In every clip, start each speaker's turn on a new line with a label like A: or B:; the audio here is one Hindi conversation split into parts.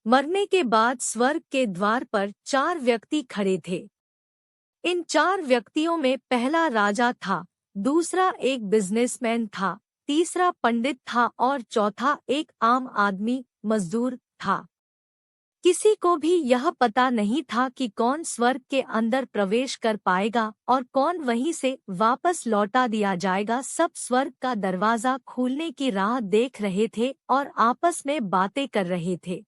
A: मरने के बाद स्वर्ग के द्वार पर 4 व्यक्ति खड़े थे। इन 4 व्यक्तियों में पहला राजा था, दूसरा एक बिजनेसमैन था, तीसरा पंडित था और चौथा एक आम आदमी मजदूर था। किसी को भी यह पता नहीं था कि कौन स्वर्ग के अंदर प्रवेश कर पाएगा और कौन वहीं से वापस लौटा दिया जाएगा। सब स्वर्ग का दरवाजा खुलने की राह देख रहे थे और आपस में बातें कर रहे थे।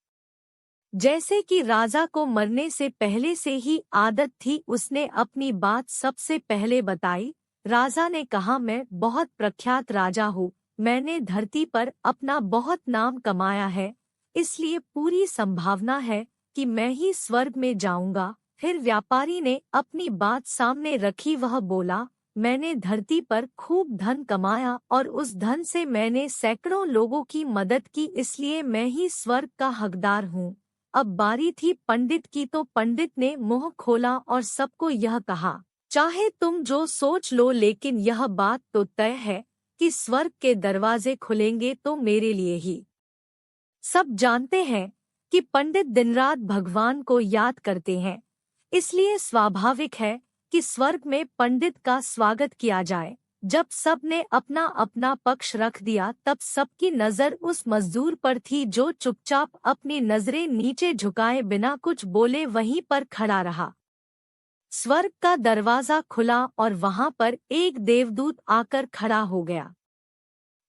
A: जैसे कि राजा को मरने से पहले से ही आदत थी, उसने अपनी बात सबसे पहले बताई। राजा ने कहा, मैं बहुत प्रख्यात राजा हूँ, मैंने धरती पर अपना बहुत नाम कमाया है, इसलिए पूरी संभावना है कि मैं ही स्वर्ग में जाऊंगा। फिर व्यापारी ने अपनी बात सामने रखी, वह बोला, मैंने धरती पर खूब धन कमाया और उस धन से मैंने सैकड़ों लोगों की मदद की, इसलिए मैं ही स्वर्ग का हकदार हूँ। अब बारी थी पंडित की, तो पंडित ने मुंह खोला और सबको यह कहा, चाहे तुम जो सोच लो, लेकिन यह बात तो तय है कि स्वर्ग के दरवाजे खुलेंगे तो मेरे लिए ही। सब जानते हैं कि पंडित दिन रात भगवान को याद करते हैं, इसलिए स्वाभाविक है कि स्वर्ग में पंडित का स्वागत किया जाए। जब सब ने अपना अपना पक्ष रख दिया, तब सबकी नजर उस मजदूर पर थी जो चुपचाप अपनी नजरें नीचे झुकाए बिना कुछ बोले वहीं पर खड़ा रहा। स्वर्ग का दरवाजा खुला और वहां पर एक देवदूत आकर खड़ा हो गया।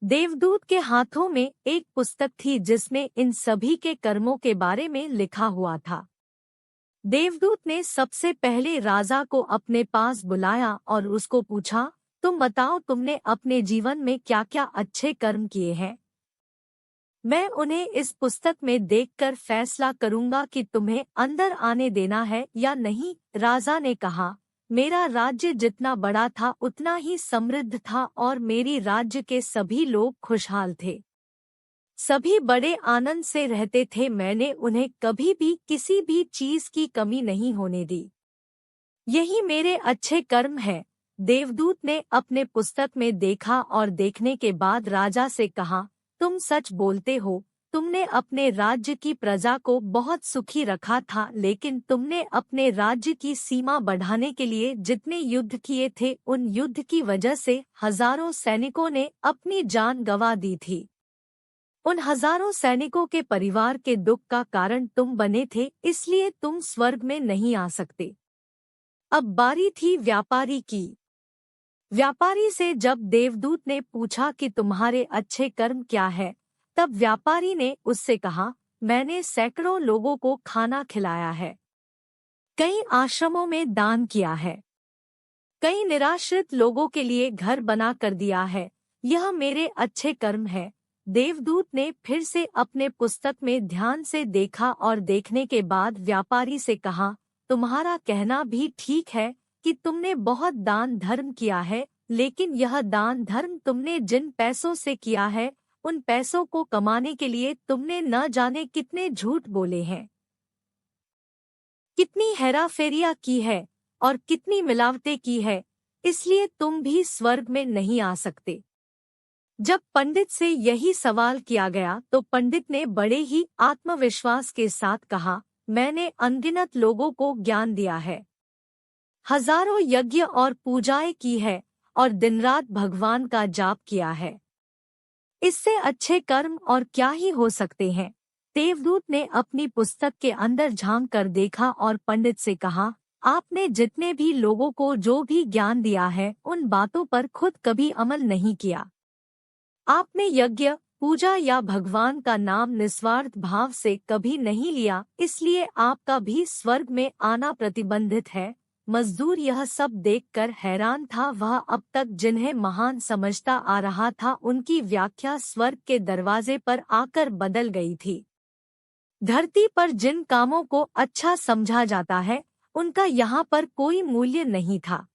A: देवदूत के हाथों में एक पुस्तक थी जिसमें इन सभी के कर्मों के बारे में लिखा हुआ था। देवदूत ने सबसे पहले राजा को अपने पास बुलाया और उसको पूछा, तुम बताओ, तुमने अपने जीवन में क्या क्या अच्छे कर्म किए हैं? मैं उन्हें इस पुस्तक में देखकर फैसला करूंगा कि तुम्हें अंदर आने देना है या नहीं। राजा ने कहा, मेरा राज्य जितना बड़ा था उतना ही समृद्ध था और मेरी राज्य के सभी लोग खुशहाल थे। सभी बड़े आनंद से रहते थे, मैंने उन्हें कभी भी किसी भी चीज की कमी नहीं होने दी। यही मेरे अच्छे कर्म हैं। देवदूत ने अपने पुस्तक में देखा और देखने के बाद राजा से कहा, तुम सच बोलते हो, तुमने अपने राज्य की प्रजा को बहुत सुखी रखा था, लेकिन तुमने अपने राज्य की सीमा बढ़ाने के लिए जितने युद्ध किए थे, उन युद्ध की वजह से हजारों सैनिकों ने अपनी जान गंवा दी थी। उन हजारों सैनिकों के परिवार के दुख का कारण तुम बने थे, इसलिए तुम स्वर्ग में नहीं आ सकते। अब बारी थी व्यापारी की। व्यापारी से जब देवदूत ने पूछा कि तुम्हारे अच्छे कर्म क्या है, तब व्यापारी ने उससे कहा, मैंने सैकड़ों लोगों को खाना खिलाया है, कई आश्रमों में दान किया है, कई निराश्रित लोगों के लिए घर बना कर दिया है, यह मेरे अच्छे कर्म है। देवदूत ने फिर से अपने पुस्तक में ध्यान से देखा और देखने के बाद व्यापारी से कहा, तुम्हारा कहना भी ठीक है कि तुमने बहुत दान धर्म किया है, लेकिन यह दान धर्म तुमने जिन पैसों से किया है, उन पैसों को कमाने के लिए तुमने न जाने कितने झूठ बोले हैं, कितनी हेराफेरियां की है और कितनी मिलावटें की है, इसलिए तुम भी स्वर्ग में नहीं आ सकते। जब पंडित से यही सवाल किया गया तो पंडित ने बड़े ही आत्मविश्वास के साथ कहा, मैंने अनगिनत लोगों को ज्ञान दिया है, हजारों यज्ञ और पूजाएं की है और दिन रात भगवान का जाप किया है। इससे अच्छे कर्म और क्या ही हो सकते हैं। देवदूत ने अपनी पुस्तक के अंदर झांक कर देखा और पंडित से कहा, आपने जितने भी लोगों को जो भी ज्ञान दिया है, उन बातों पर खुद कभी अमल नहीं किया। आपने यज्ञ, पूजा या भगवान का नाम निस्वार्थ भाव से कभी नहीं लिया, इसलिए आपका भी स्वर्ग में आना प्रतिबंधित है। मजदूर यह सब देखकर हैरान था। वह अब तक जिन्हें महान समझता आ रहा था, उनकी व्याख्या स्वर्ग के दरवाजे पर आकर बदल गई थी। धरती पर जिन कामों को अच्छा समझा जाता है, उनका यहाँ पर कोई मूल्य नहीं था।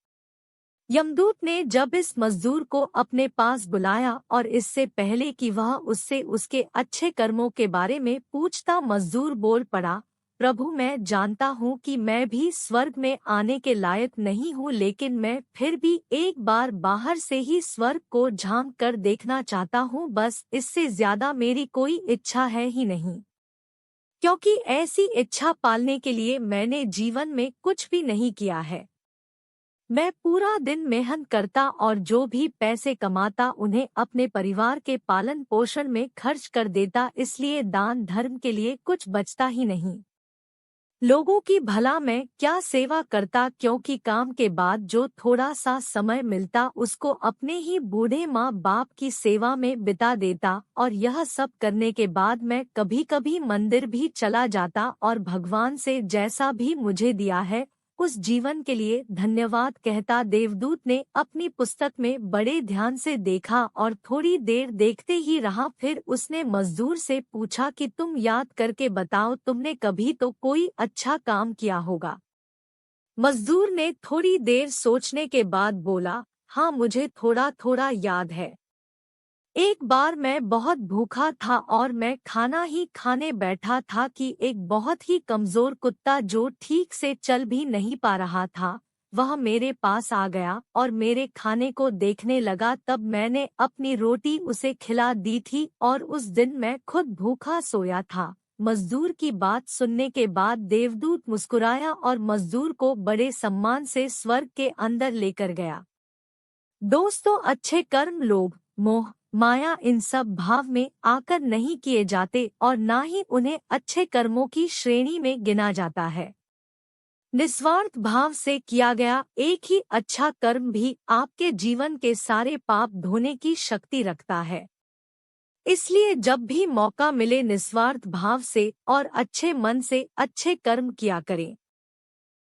A: यमदूत ने जब इस मजदूर को अपने पास बुलाया और इससे पहले कि वह उससे उसके अच्छे कर्मों के बारे में पूछता, मजदूर बोल पड़ा, प्रभु, मैं जानता हूँ कि मैं भी स्वर्ग में आने के लायक नहीं हूँ, लेकिन मैं फिर भी एक बार बाहर से ही स्वर्ग को झांक कर देखना चाहता हूँ, बस इससे ज्यादा मेरी कोई इच्छा है ही नहीं। क्योंकि ऐसी इच्छा पालने के लिए मैंने जीवन में कुछ भी नहीं किया है। मैं पूरा दिन मेहनत करता और जो भी पैसे कमाता उन्हें अपने परिवार के पालन पोषण में खर्च कर देता, इसलिए दान धर्म के लिए कुछ बचता ही नहीं। लोगों की भला मैं क्या सेवा करता, क्योंकि काम के बाद जो थोड़ा सा समय मिलता उसको अपने ही बूढ़े माँ बाप की सेवा में बिता देता। और यह सब करने के बाद मैं कभी कभी मंदिर भी चला जाता और भगवान से जैसा भी मुझे दिया है उस जीवन के लिए धन्यवाद कहता। देवदूत ने अपनी पुस्तक में बड़े ध्यान से देखा और थोड़ी देर देखते ही रहा। फिर उसने मजदूर से पूछा कि तुम याद करके बताओ, तुमने कभी तो कोई अच्छा काम किया होगा। मजदूर ने थोड़ी देर सोचने के बाद बोला, हाँ मुझे थोड़ा थोड़ा याद है। एक बार मैं बहुत भूखा था और मैं खाना ही खाने बैठा था कि एक बहुत ही कमजोर कुत्ता जो ठीक से चल भी नहीं पा रहा था, वह मेरे पास आ गया और मेरे खाने को देखने लगा। तब मैंने अपनी रोटी उसे खिला दी थी और उस दिन मैं खुद भूखा सोया था। मजदूर की बात सुनने के बाद देवदूत मुस्कुराया और मजदूर को बड़े सम्मान से स्वर्ग के अंदर लेकर गया। दोस्तों, अच्छे कर्म लोभ मोह माया इन सब भाव में आकर नहीं किए जाते और ना ही उन्हें अच्छे कर्मों की श्रेणी में गिना जाता है। निस्वार्थ भाव से किया गया एक ही अच्छा कर्म भी आपके जीवन के सारे पाप धोने की शक्ति रखता है। इसलिए जब भी मौका मिले निस्वार्थ भाव से और अच्छे मन से अच्छे कर्म किया करें।